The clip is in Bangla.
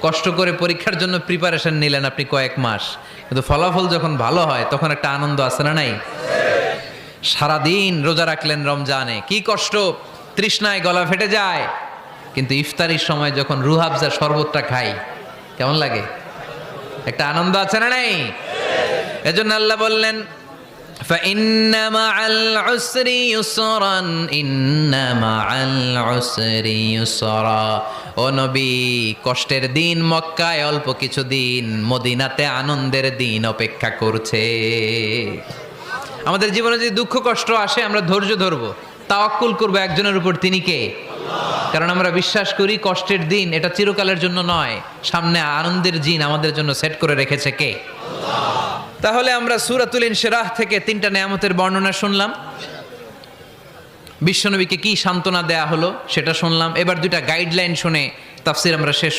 কষ্ট করে পরীক্ষার জন্য প্রিপারেশন নিলেন আপনি কয়েক মাস, কিন্তু ফলাফল যখন ভালো হয় তখন একটা আনন্দ আছে না নাই? সারাদিন রোজা রাখলেন রমজানে, কি কষ্ট, তৃষ্ণায় গলা ফেটে যায়, কিন্তু ইফতারির সময় যখন রুহাবজা শরবতটা খাই কেমন লাগে? একটা আনন্দ আছে না নাই? এজন্য আল্লাহ বললেন فإن مع العسر يسرا إن مع العسر يسرا। ও নবী, কষ্টের দিন মক্কায় অল্প কিছু দিন, মদিনাতে আনন্দের দিন অপেক্ষা করছে। আমাদের জীবনে যদি দুঃখ কষ্ট আসে আমরা ধৈর্য ধরবো, তাওয়াক্কুল করবো একজনের উপর, তিনি কে? কারণ আমরা বিশ্বাস করি কষ্টের দিন এটা চিরকালের জন্য নয়, সামনে আনন্দের দিন আমাদের জন্য সেট করে রেখেছে কে? তাহলে আমরা সূরাতুল ইনশিরাহ থেকে 3টা নেয়ামতের বর্ণনা শুনলাম, বিশ্বনবীকে কি সান্ত্বনা দেয়া হলো সেটা শুনলাম। এবার 2টা গাইডলাইন শুনে তাফসীর আমরা শেষ